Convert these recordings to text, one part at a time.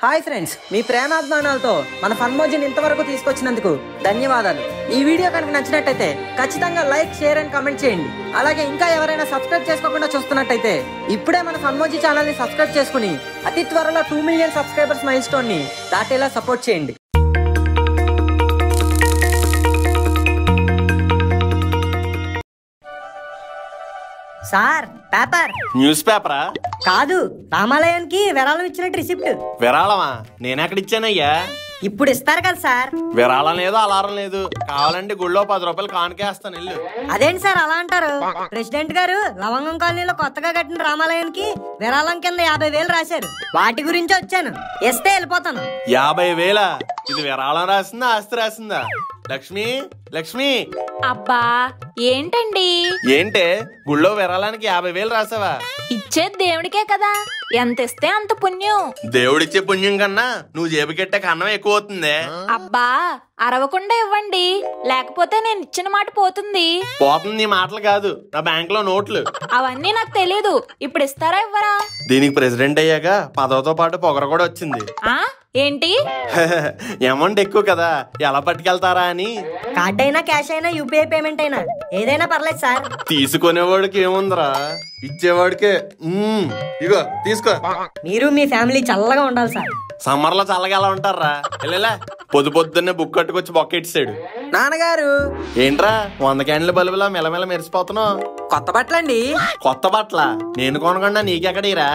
Hi friends, మీ ప్రేమాభిమానాలతో మన ఫన్మోజిని ఇంతవరకు తీసుకొచ్చినందుకు ధన్యవాదాలు. ఈ వీడియో కనుక నచ్చినట్టయితే ఖచ్చితంగా లైక్, షేర్ అండ్ కామెంట్ చేయండి. అలాగే ఇంకా ఎవరైనా సబ్స్క్రైబ్ చేసుకోకుండా చూస్తున్నట్టయితే ఇప్పుడే మన ఫన్మోజి ఛానల్ ని సబ్స్క్రైబ్ చేసుకుని అతి త్వరలో 2 మిలియన్ సబ్స్క్రైబర్స్ మైల్ స్టోన్ ని దాటేలా సపోర్ట్ చేయండి. Sir, paper. న్యూస్ పేపరా? కాదు, రామాలయానికి విరాళం ఇచ్చినట్టు రిసిప్ట్. విరాళమా? నేనెక్కడిచ్చానయ్యా? ఇప్పుడు ఇస్తారు కదా సార్. విరాళం లేదు, అలారం లేదు. కావాలంటే గుళ్ళో 10 రూపాయలు కానుకేస్తాను, ఇల్లు. అదేంటి సార్ అలా అంటారు? ప్రెసిడెంట్ గారు లవంగం కాలనీలో కొత్తగా కట్టిన రామాలయానికి విరాళం కింద 50,000 రాశారు. వాటి గురించి వచ్చాను. ఇస్తే వెళ్ళిపోతాను. 50,000? ఇది విరాళం రాసిందా, ఆస్తి రాసిందా? లక్ష్మి, లక్ష్మి. అబ్బా ఏంటండి? ఏంటే గుళ్ళో విరాళానికి 50,000 రాసావా? ఇచ్చేది దేవుడికే కదా, ఎంత ఇస్తే అంత పుణ్యం. దేవుడిచ్చే పుణ్యం కన్నా నువ్వు జేబుకెట్టే కన్నం ఎక్కువ అవుతుంది. అబ్బా అరవకుండా ఇవ్వండి, లేకపోతే నేను ఇచ్చిన మాట పోతుంది. పోతుంది నీ మాటలు కాదు, నా బ్యాంక్ లో నోట్లు. అవన్నీ నాకు తెలీదు. ఇప్పుడు ఇస్తారా ఇవ్వరా? దీనికి ప్రెసిడెంట్ అయ్యాక పదవితో పాటు పొగర కూడా వచ్చింది. ఆ ఏంటి? అమౌంట్ ఎక్కువ కదా, ఎలా పట్టుకెళ్తారా అని. కార్డ్ అయినా, క్యాష్ అయినా, యూపీఐ పేమెంట్ అయినా ఏదైనా పర్లేదు సార్. తీసుకునేవాడికి ఏముందిరా, ఇచ్చేవాడికే. ఇగో తీసుకో. మీరు మీ ఫ్యామిలీ చల్లగా ఉండాలి సార్. సమ్మర్ లో చల్లగా ఎలా ఉంటారా? పొద్దున్నే బుక్ కట్టుకొచ్చి బొక్కెట్టాడు. నాన్నగారు ఏంట్రా 100 క్యాండిల్ బల్బులా మెలమెల మెరిసిపోతున్నావు? కొత్త బట్టలండి. కొత్త బట్టల? నేను కొనకుండా నీకెక్కడీరా?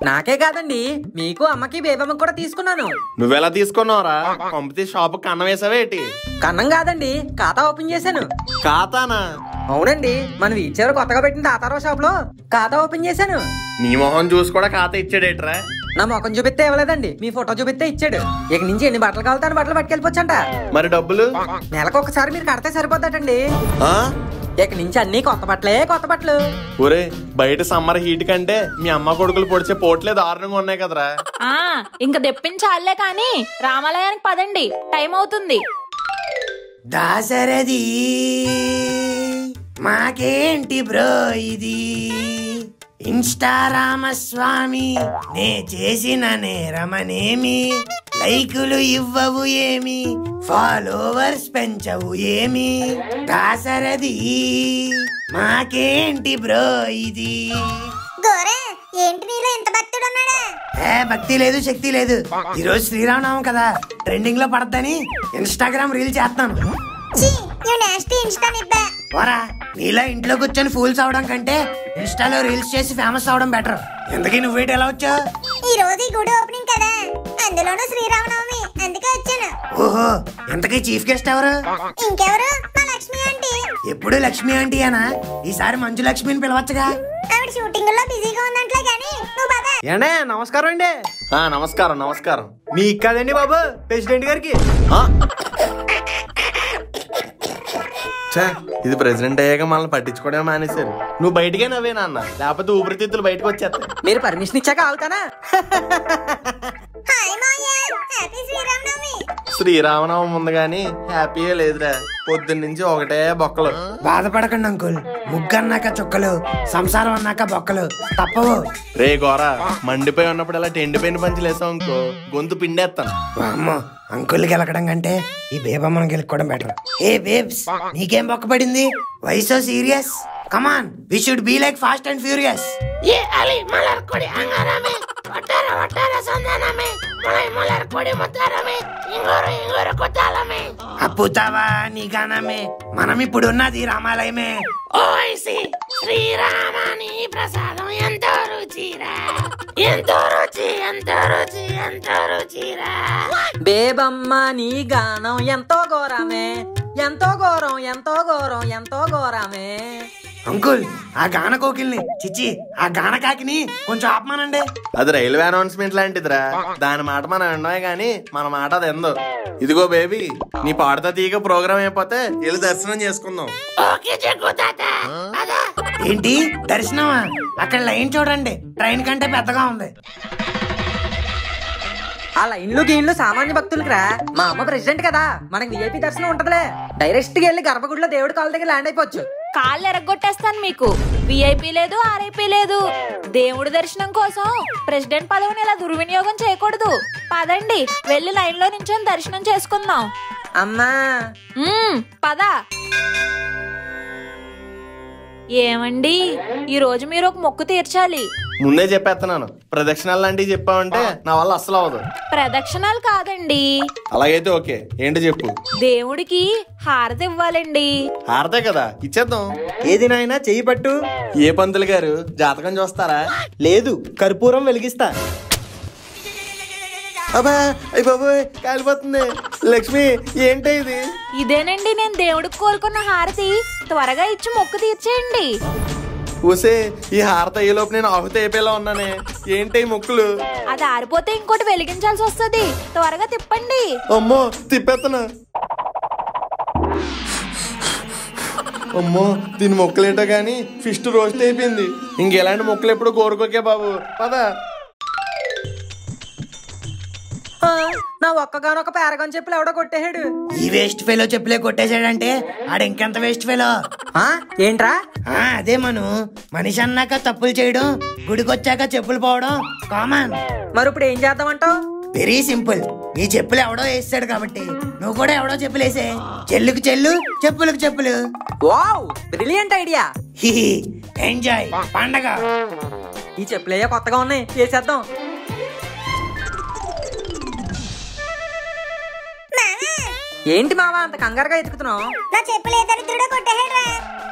నాకే కాదండి, మీకు, అమ్మకి, బేబమ్మకి కూడా తీసుకున్నాను. నువ్వెలా తీసుకున్నావురా? పంపితే షాప్ కన్నం వేసావేటి? కన్నం కాదండి, ఖాతా ఓపెన్ చేశాను. ఖాతానా? అవునండి, మన వీచర్ కొత్తగా పెట్టిన తాతారావు షాప్ లో ఖాతా ఓపెన్ చేశాను. నీ మొహం చూసి కూడా ఖాతా ఇచ్చాడేట్రా? నా ముఖం చూపిస్తే ఇవ్వలేదండి, మీ ఫోటో చూపిస్తే ఇచ్చాడు. ఇక నుంచి ఎన్ని బట్టలు కావాలని బట్టలు పట్టుకెళ్ళిపోవచ్చంట. మరి డబ్బులు? నెలకు ఒకసారి మీరు కడితే సరిపోతాడండి. ఇక నుంచి అన్ని కొత్త బట్టలే, కొత్త బట్టలు. ఒరే, బయట సమ్మర్ హీట్ కంటే మీ అమ్మ కొడుకులు పొడిచే పోట్లే దారుణంగా ఉన్నాయి కదరా. ఇంకా తెప్పించాలే కానీ రామాలయానికి పదండి, టైం అవుతుంది. దాసరది మాకేంటి బ్రో ఇది, ఇన్స్టా రామస్వామి నే చేసిన నేరమనేమి, లైకులు ఇవ్వవు ఏమి, ఫాలోవర్స్ పెంచవు ఏమి, దాసరది మాకేంటి బ్రో ఇది. ఏంటి నీలో ఎంత భక్తుడు ఉన్నాడా? భక్తి లేదు, శక్తి లేదు. ఈరోజు శ్రీరామనవమి కదా, ట్రెండింగ్ లో పడద్దని ఇన్స్టాగ్రామ్ రీల్ చేస్తాను. పోరా, నీలా ఇంట్లో కూర్చొని ఫూల్స్ అవడం కంటే ఇన్స్టాలో రీల్స్ చేసి ఫేమస్ అవడం బెటర్. ఎందుకని నువ్వేటి ఎలా వచ్చావు? ఈ రోజు గుడి ఓపెనింగ్ కదా, అందులోనూ శ్రీరామనవమి, అందుకే వచ్చాను. ఓహో, ఎంతకీ చీఫ్ గెస్ట్ ఎవరు? ఇంకెవరు, మా లక్ష్మి ఆంటీ. ఎప్పుడు లక్ష్మి ఆంటీ అనా? ఈసారి మంజు లక్ష్మిని పిలవచ్చుగా. ఆవిడ షూటింగ్ లో బిజీగా ఉందంట్లే గానీ నువ్వు పద. ఏండే, నమస్కారం అండి. నమస్కారం, నమస్కారం. మీకు కదండి బాబు, ప్రెసిడెంట్ గారికి. ఇది ప్రెసిడెంట్ అయ్యాక మనల్ని పట్టించుకోవడం మానేశారు. నువ్వు బయటకే నవ్వే నాన్న, లేకపోతే ఊపిరితిత్తులు బయటకు వచ్చేస్తాయి. మీరు పర్మిషన్ ఇచ్చాక ఆగుతానా? శ్రీరామనవమి ఉంది గాని హ్యాపీయే లేదురా. పొద్దున్న నుంచి ఒకటే బొక్కలు. బాధపడకండి అంకుల్, ముగ్గన్నాక చుక్కలు, సంసారం అన్నాక బొక్కలు తప్పవు. రే గోరా, మండిపోయి ఉన్నప్పుడు అలా ఎండిపోయిన పంచులు వేసావు అనుకో, గొంతు పిండేస్తాను. అమ్మో, అంకుల్ గెలకడం కంటే ఈ బేబమ్మను గెలుక్కోవడం బెటర్. ఏ బేబ్స్, నీకేం బొక్క పడింది? Why so serious? Come on, we should be like fast and furious. ఏ అలి మలర్ కొడి అంగారామే, వటార వటార సందానమే, మలై మలర్ కొడి ముతారమే, ఇంగోరు ఇంగోరు కొతాలమే. అప్పుతావా నీ గానమే, మనం ఇప్పుడు ఉన్నది రామాలయమే. ఓైసి శ్రీరామాని ప్రసాదం ఎంతో రుచిరా, ఎంతో రుచి, ఎంతో రుచి, ఎంతో రుచిరా. బేబమ్మ నీ గానం ఎంతో ఘోరమే, ఎంతో ఘోరం, ఎంతో ఘోరం, ఎంతో ఘోరమే. అంకుల్, ఆ గాన కోకిల్ని, చిచ్చి ఆ గాన కాకిని కొంచెం ఆపమానండి. అది రైల్వే అనౌన్స్మెంట్ లాంటిదిరా, దాని మాట మనం విన్నామే గానీ మన మాట అది ఎందో. ఇదిగో బేబీ, నీ పాడతా తీగ ప్రోగ్రామ్ అయిపోతే వెళ్ళి దర్శనం చేసుకుందాం. ఏంటి దర్శనమా? అక్కడ లైన్ చూడండి, ట్రైన్ కంటే పెద్దగా ఉంది. ఆ లైన్లు గీన్లు సామాన్య భక్తులకి రా. మా అమ్మ ప్రెసిడెంట్ కదా, మనకి విఐపి దర్శనం ఉంటదిలే. డైరెక్ట్ గా వెళ్ళి గర్భగుడిలో దేవుడి కాళ్ళ దగ్గర ల్యాండ్ అయిపోవచ్చు. కాళ్ళు ఎరగొట్టేస్తాను మీకు. విఐపి లేదు, ఆర్ఐపి లేదు. దేవుడి దర్శనం కోసం ప్రెసిడెంట్ పదవిని ఇలా దుర్వినియోగం చేయకూడదు. పదండి, వెళ్ళి లైన్ లో నించొని దర్శనం చేసుకుందాం. అమ్మా పద. ఏమండి, ఈ రోజు మీరు ఒక మొక్కు తీర్చాలి. ముందే చెప్పేస్తున్నాను, ప్రదక్షిణాలు లాంటివి చెప్పావంటే నా వల్ల అస్సలు అవ్వదు. ప్రదక్షిణాలు కాదండి. అలాగైతే ఓకే, ఏంటి చెప్పు. దేవుడికి హారతి ఇవ్వాలండి. హారతే కదా, ఇచ్చేద్దాం. ఏది నాయనా చెయ్యి పట్టు. ఏ పంతులు గారు, జాతకం చూస్తారా? లేదు, కర్పూరం వెలిగిస్తా. అబ్బా అయ్య బాబోయ్, కాలిపోతుంది. లక్ష్మి, ఏంటి ఇది? ఇదేనండి నేను దేవుడికి కోరుకున్న హారతి. త్వరగా ఇచ్చి మొక్కు తీర్చేయండి. ఊసే, ఈ హారత అయ్యేలోపు నేను ఆహుతి అయిపోయేలా ఉన్నానే. ఏంటి ముక్కులు? అది ఆరిపోతే ఇంకోటి వెలిగించాల్సి వస్తుంది. త్వరగా తిప్పండి. అమ్మో, తిప్పేస్తున్నా. అమ్మో, దీని మొక్కలేంటో గాని ఫిస్ట్ రోస్ట్ అయిపోయింది. ఇంకెలాంటి మొక్కలు ఎప్పుడు కోరుకోకే బాబు. పద. నా ఒక్కగానొక్క పారగాన్ చెప్పులు ఎవడో కొట్టేశాడు. ఈ వేస్ట్ ఫెలో చెప్పులే కొట్టేశాడంటే ఆడ ఇంకెంత వేస్ట్ ఫెలో. ఏంట్రా? అదే మనిషి అన్నాక తప్పులు చేయడం, గుడికొచ్చాక చెప్పులు పోవడం కామన్. మరి ఇప్పుడు ఏం చేద్దామంటావు? Very simple. నీ చెప్పులు ఎవడో వేస్తాడు కాబట్టి నువ్వు కూడా ఎవడో చెప్పులు వేసే. చెల్లుకు చెల్లు, చెప్పులకు చెప్పులు. Wow, brilliant idea. ఎంజాయ్ పండగ. ఈ చెప్పులే కొత్తగా ఉన్నాయి, వేసేద్దాం. ఏంటి మావా అంత కంగారుగా ఎత్తుకుతున్నావు? నా చెప్పులు ఏ దరిద్రుడో కొట్టేసాడురా.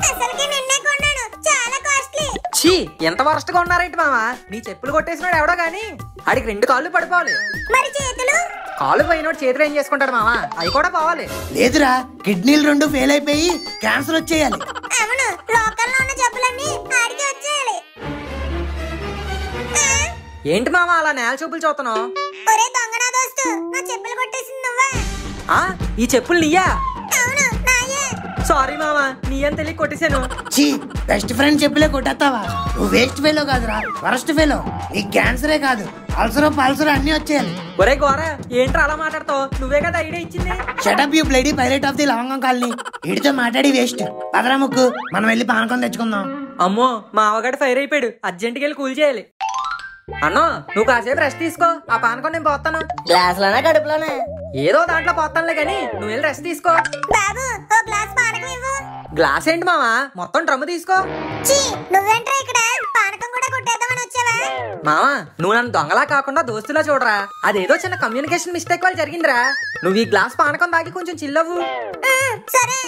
అసలుకి నిన్నే కొన్నాను, చాలా కాస్ట్లీ. ఛీ, ఎంత వరస్ట్ గా ఉన్నారేంటి మావా? నీ చెప్పులు కొట్టేసినాడు ఎవడో గాని ఆడికి 2 కాళ్ళు పడిపోవాలి. మరి చేతులు? కాళ్ళు పోయినోడు చేతులు ఏం చేసుకుంటాడు మావా? అవి కూడా పోవాలి. లేదురా, కిడ్నీలు 2 ఫెయిల్ అయిపోయి క్యాన్సర్ వచ్చేయాలి. అవును, లోకల్లో ఉన్న చెప్పులన్నీ ఆడికి వచ్చేయాలి. ఏంటి మావా అలా నేల చూపులు చూస్తున్నావు? ఒరే దొంగనా దోస్తు, నా చెప్పులు కొట్టేసింది నువ్వా? ఈ చెప్పులు నీయా? అవును, నాయే. సారీ మావా, నీ అని తెలియ కొట్టేశాను. చీ, బెస్ట్ ఫ్రెండ్ చెప్పులే కొట్టేస్తావా? నువ్వు వేస్ట్ ఫెలో కాదురా, వరస్ట్ ఫెలో. నీ క్యాన్సరే కాదు, అల్సరో పల్సరో అన్ని వచ్చేయాలి. ఒరే గోరా, ఏంట్రా అలా మాట్లాడతావు? నువ్వే కదా ఐడియా ఇచ్చింది. Shut up you bloody pirate of the లవంగం కాలనీ. వీడితో మాట్లాడి వేస్ట్. పదరా ముక్కు, మనం వెళ్ళి పానకం తెచ్చుకుందాం. అమ్మో, మా అవగాడు ఫైర్ అయిపోయాడు. అర్జెంట్కి వెళ్ళి కూల్ చేయాలి. అన్నో, నువ్వు కాసేపు రెస్ట్ తీసుకో. ఆ పానకం నేను పోతాను. గ్లాస్ లోనే కడుపులోనే ఏదో దాంట్లో పోతానులే గాని నువ్వు వెళ్ళి రెస్ట్ తీసుకో. బాబు, ఓ గ్లాస్ పానకం ఇవ్వు. గ్లాస్ ఏంటి మావా, మొత్తం డ్రమ్ము తీసుకో. చీ, నువ్వేంట్రా ఇక్కడ? పానకం కూడా కొట్టేద్దామని వచ్చావా? మావా, నువ్వు నన్ను దొంగలా కాకుండా దోస్తులా చూడరా. అదేదో చిన్న కమ్యూనికేషన్ మిస్టేక్ వల్ల జరిగిందిరా. నువ్వు ఈ గ్లాస్ పానకం తాగి కొంచెం చిల్లవు. సరే.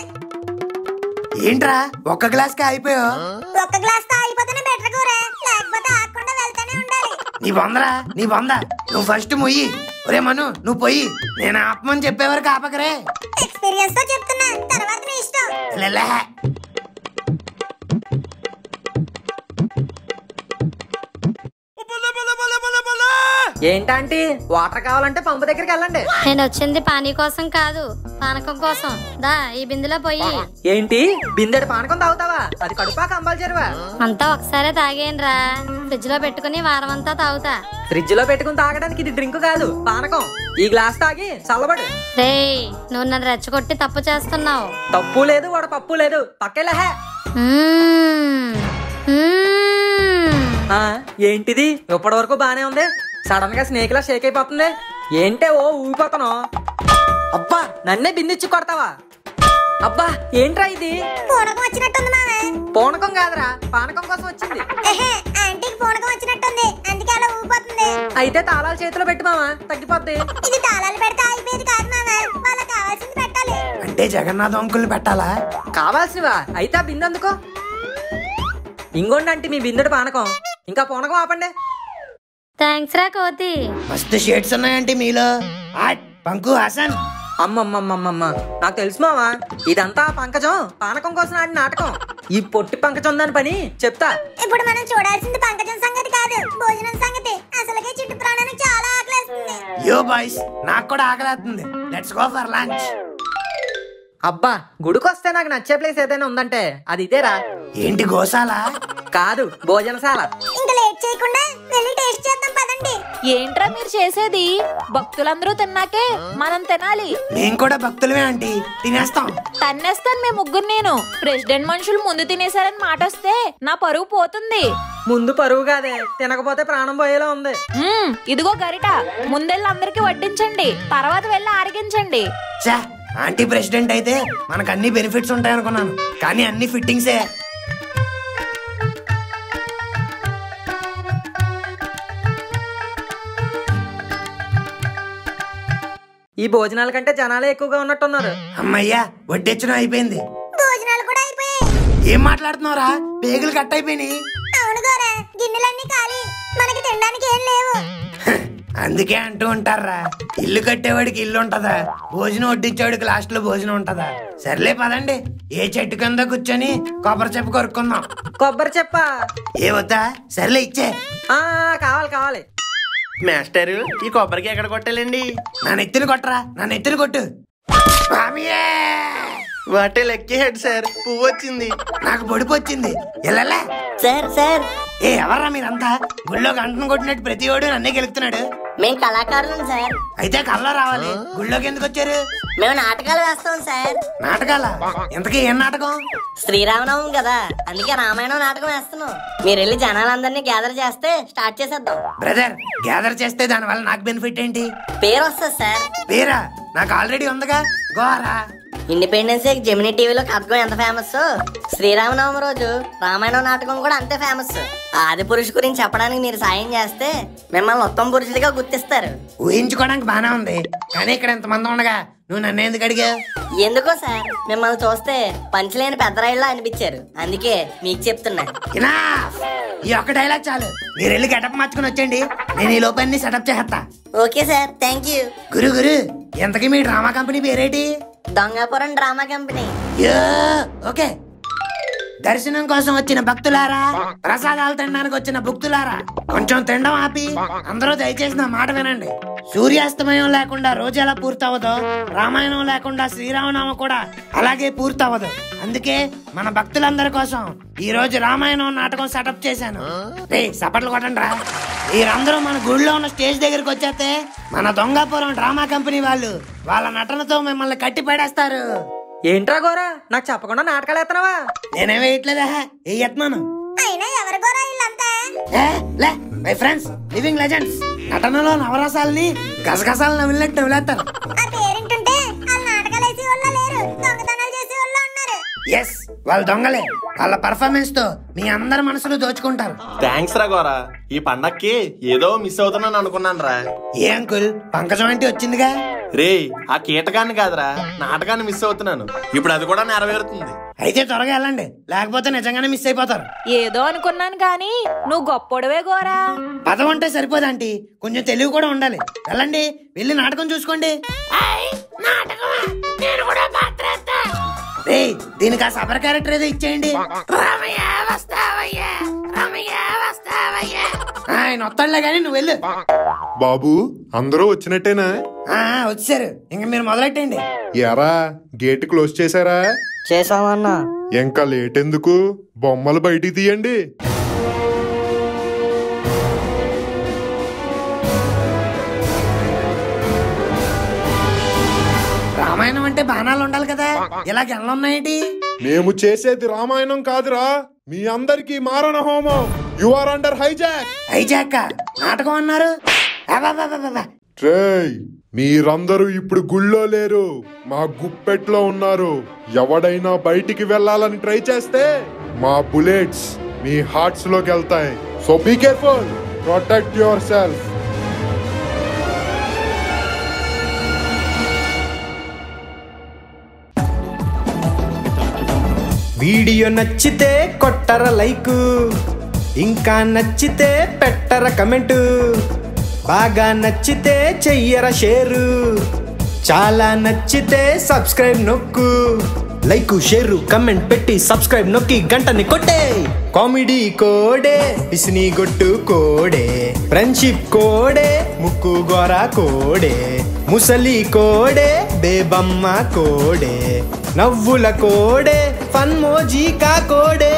ఏంట్రా ఒక్క గ్లాస్ కి అయిపోయావు? ఒక్క గ్లాస్ తో అయిపోతేనే బెటర్ కూరా, లేకపోతే ఆకుండా వెళ్తానే ఉండాలి. నీ బొందరా, నీ బొంద. నువ్వు ఫస్ట్ మొయ్యి. ఒరే మను, నువ్వు పోయి. నేను ఆపమని చెప్పేవరకు ఆపకరే. ఎక్స్పీరియన్స్ తో చెప్తున్నా, తర్వాత నీ ఇష్టం. లెలే. ఏంటంటే వాటర్ కావాలంటే పంపు దగ్గరికి వెళ్ళండి. నేను వచ్చింది పానీ కోసం కాదు, పానకం కోసం. దా ఈ బిందులో పోయి. ఏంటి, బిందెడు పానకం తాగుతావా? అది కడుపా కంపల్సరివా? అంతా ఒకసారి తాగేనరా, ఫ్రిడ్జ్ లో పెట్టుకుని వారం అంతా తాగుతా. ఫ్రిడ్జ్ లో పెట్టుకుని తాగడానికి ఇది డ్రింక్ కాదు, పానకం. ఈ గ్లాస్ తాగి చల్లబడు. రేయ్, నువ్వు నన్ను రెచ్చగొట్టి తప్పు చేస్తున్నావు. తప్పు లేదు, వాడు పప్పు లేదు, పక్కెళ్ళహే. ఏంటిది, ఇప్పటి వరకు బానే ఉంది, సడన్ గా స్నేక్ లా షేక్ అయిపోతుంది. ఏంటే ఓ ఊగిపోతాను. అబ్బా, నన్నే బిందిచ్చి కొడతావా? అబ్బా, ఏంట్రా ఇది? పూనకం వచ్చినట్టుంది మావా. పూనకం కాదురా, పానకం కోసం వచ్చింది. ఆంటీకి పూనకం వచ్చినట్టుంది, అందుకే అలా ఊగిపోతుంది. అయితే తాళాలు చేతిలో పెట్టి మావా, తగ్గిపోద్ది. ఇది తాళాలు పెడితే అయిపోయేది కాదు మావా, వాళ్ళకి కావాల్సింది పెట్టాలి. అంటే జగన్నాథ్ అంకుల్ పెట్టాలా? కావాల్సినవా? అయితే ఆ బిందె అందుకో. ఇంకోండి అంటే మీ బిందెడు పానకం. ఇంకా పూనకం ఆపండి. థ్యాంక్స్ రా కోతి. మస్తు షేడ్స్ ఉన్నాయంటే మీలో. పంకు హాసన్. అమ్మమ్మమ్మమ్మమ్మ, నాకు తెలుసు మావా, ఇదంతా పంకజం పానకం కోసం ఆడిన నాటకం. ఈ పొట్టి పంకజం దాని పని చెప్తా. ఇప్పుడు మనం చూడాల్సింది పంకజం సంగతి కాదు, భోజనం సంగతి. అసలుకే చిట్టు ప్రాణానికి చాలా ఆకలేస్తుంది. యో బాయ్స్, నాకు కూడా ఆకలేస్తుంది. Let's go for lunch. అబ్బా, గుడికొస్తే నాకు నచ్చే ప్లేస్ ఏదైనా ఉందంటే అది ఇదేరా. ఏంటి గోశాల? కాదు, భోజనశాల. ఇంకా లేట్ చేయకుండా వెళ్ళి టేస్ట్ చేద్దాం పదండి. తినండి. ఏంట్రా మీరు చేసేది? భక్తులందరూ తిన్నాకే మనం తినాలి. మేము కూడా భక్తులమే ఆంటీ, తినేస్తాం. తన్నేస్తాను మీ ముగ్గురు. నేను ప్రెసిడెంట్ మనుషులు ముందు తినేశారని మాట వస్తే నా పరువు పోతుంది. ముందు పరువు కాదే, తినకపోతే ప్రాణం పోయేలా ఉంది. ఇదిగో గరిట, ముందెళ్ళి అందరికి వడ్డించండి, తర్వాత వెళ్ళి ఆరగించండి. చా, ఆంటీ ప్రెసిడెంట్ అయితే మనకు అన్ని బెనిఫిట్స్ ఉంటాయనుకున్నాను, కానీ అన్ని ఫిట్టింగ్సే. ఈ భోజనాల కంటే జనాలే ఎక్కువగా ఉన్నట్టున్నారు. అమ్మయ్యా, వడ్డించడం అయిపోయింది. భోజనాలు కూడా అయిపోయాయి. ఏం మాట్లాడుతున్నావురా? పేగులు కట్ అయిపోయినాయి. అవును గోరా, గిన్నెలన్నీ ఖాళీ, మనకి తినడానికి ఏం లేవు. అందుకే అంటూ ఉంటారా, ఇల్లు కట్టేవాడికి ఇల్లు ఉంటదా, భోజనం వడ్డించేవాడికి లాస్ట్ లో భోజనం ఉంటదా. సర్లే పదండి, ఏ చెట్టు కింద కూర్చొని కొబ్బరి చెప్పు కొరుక్కుందాం. కొబ్బరి చెప్ప ఏ వద్దా? సర్లే ఇచ్చే. కావాలి కావాలి. మాస్టర్, ఈ కొబ్బరికి ఎక్కడ కొట్టాలండి? నా నెత్తిని కొట్టరా, నా నెత్తిని కొట్టు. వాటే లెక్కి హెడ్ సార్, పువ్వు వచ్చింది. నాకు పొడిపు వచ్చింది. ఎల్లలే సార్ ఏ ఎవర్రా మీరంతా? గుళ్ళో గంటను కొట్టినట్టు ప్రతి వాడు నన్నే గెలుపుతున్నాడు. మేము కళాకారులం సార్. అయితే కల్లో రావాలి. గుళ్ళోకి ఎందుకు వచ్చారు? మేము నాటకాలు వేస్తాం సార్. నాటకాల? ఇంతకీ ఏం నాటకం? శ్రీరామనవమి కదా, అందుకే రామాయణం నాటకం వేస్తున్నాం. మీరు వెళ్ళి జనాలందరినీ గ్యాదర్ చేస్తే స్టార్ట్ చేసేద్దాం. బ్రదర్, గ్యాదర్ చేస్తే దాని వల్ల నాకు బెనిఫిట్ ఏంటి? పేరు వస్తుంది సార్. పేరా? నాకు ఆల్రెడీ ఉందిగా, గోరా. ఇండిపెండెన్స్ డే జెమినీ టీవీలో కథకం ఎంత ఫేమస్, శ్రీరామనవమి రోజు రామాయణం నాటకం కూడా అంతే ఫేమస్. ఆది పురుషు గురించి చెప్పడానికి మీరు సాయం చేస్తే మిమ్మల్ని ఉత్తమ పురుషుడిగా గుర్తిస్తారు. ఊహించుకోవడానికి బానే ఉంది, కానీ ఇక్కడ ఎంతమంది ఉండగా నువ్వు నన్ను ఎందుకు అడిగా? ఎందుకో సార్, మిమ్మల్ని చూస్తే పంచలేని పెద్ద రైళ్ళ అనిపించారు, అందుకే మీకు చెప్తున్నా. ఈ ఒక్క డైలాగ్ చాలు. మీరు వెళ్ళి గెటప్ మార్చుకుని వచ్చేయండి, నేను ఈ లోపాన్ని సెటప్ చేస్తా. Okay sir, thank you. గురు, ఎంతకీ మీ డ్రామా కంపెనీ పేరేటి? Dongapuram drama company. ఓకే. దర్శనం కోసం వచ్చిన భక్తులారా, ప్రసాదాలు తినడానికి వచ్చిన భక్తులారా, కొంచెం తినడం ఆపి అందరూ దయచేసి నా మాట వినండి. సూర్యాస్తమయం లేకుండా రోజు ఎలా పూర్తవదో, రామాయణం లేకుండా శ్రీరామనామ కూడా అలాగే పూర్తవదు. అందుకే మన భక్తులందరి కోసం ఈ రోజు రామాయణం నాటకం సెటప్ చేశాను. రే సపట్లు కొట్టండి రా. మీరందరూ మన గుడిలో ఉన్న స్టేజ్ దగ్గరికి వచ్చేస్తే మన దొంగాపురం డ్రామా కంపెనీ వాళ్ళు వాళ్ళ నటనతో మిమ్మల్ని కట్టి పడేస్తారు. ఏంట్రా గోరా, నాకు చెప్పకుండా నాటకాలు వేస్తున్నావా? నేనేం వేయట్లేదా, వేయత్నాను. అయినా ఎవరు గోరా వీళ్ళంతా? లే మై ఫ్రెండ్స్, లివింగ్ లెజెండ్స్. నటనలో నవరసాలని గసగసాలు నవ్వినట్టు నవ్వులేస్తారు. ఆ పేరింటుంటే వాళ్ళు నాటకాలు వేసి వాళ్ళు లేరు, దొంగతనాలు చేసి వాళ్ళు ఉన్నారు. ఎస్, వాళ్ళు దొంగలే. వాళ్ళ పర్ఫార్మెన్స్ తో మీ అందరి మనసులు దోచుకుంటారు. థ్యాంక్స్ రా గోరా, ఈ పండక్కి ఏదో మిస్ అవుతున్నాను అనుకున్నాను రా. ఏ అంకుల్, పంకజం అంటే వచ్చిందిగా. రే, ఆ కీటకాన్ని కాదురా, నాటకాన్ని మిస్ అవుతున్నాను. ఇప్పుడు అది కూడా నెరవేరుతుంది. అయితే త్వరగా వెళ్ళండి, లేకపోతే నిజంగానే మిస్ అయిపోతారు. ఏదో అనుకున్నాను గాని నువ్వు గొప్పోడవే గోరా. పదం అంటే సరిపోదంటీ, కొంచెం తెలివి కూడా ఉండాలి. వెళ్ళండి, వెళ్ళి నాటకం చూసుకోండి. నేను కూడా పాత్ర వేస్తా. రే, దీనికి ఆ సబర్ క్యారెక్టర్ ఏదో ఇచ్చేయండి. రామయ్య వస్తావయ్యా, రామయ్య వస్తావయ్యా. ఆయన వస్తాడులే గానీ నువ్వు వెళ్ళు. బాబు, అందరూ వచ్చినట్టేనా? వచ్చారు, ఇంక మీరు మొదలెట్టండి. ఎరా, గేట్ క్లోజ్ చేశారా? చేసామన్నా. ఇంకా లేట్ ఎందుకు, బొమ్మలు బయటికి తీయండి. రామాయణం అంటే బాణాలు ఉండాలి కదా, ఇలా గెలలున్నాయేంటి? మేము చేసేది రామాయణం కాదురా, మీ అందరికి మారణ హోమం. You are under hijack. Hijack నాటకం అన్నారు. రేయ్, మీరందరూ ఇప్పుడు గుళ్ళో లేరు, మా గుప్పెట్లో ఉన్నారు. ఎవడైనా బయటికి వెళ్ళాలని ట్రై చేస్తే మా బుల్లెట్స్ మీ హార్ట్స్ లోకి వెళ్తాయి. So be careful, protect yourself. Video నచ్చితే కొట్టర లైక్, ఇంకా నచ్చితే పెట్టర కమెంటు, బాగా నచ్చితే చెయ్యర షేరు, చాలా నచ్చితే సబ్స్క్రైబ్ నొక్కు. లైక్, షేరు, కమెంట్ పెట్టి సబ్స్క్రైబ్ నొక్కి గంటని కొట్టే. కామెడీ కోడే, పిసిని గొట్టు కోడే, ఫ్రెండ్షిప్ కోడే, ముక్కు గోర కోడే, ముసలి కోడే, బేబమ్మ కోడే, నవ్వుల కోడే, ఫన్ మోజీ కా కోడే.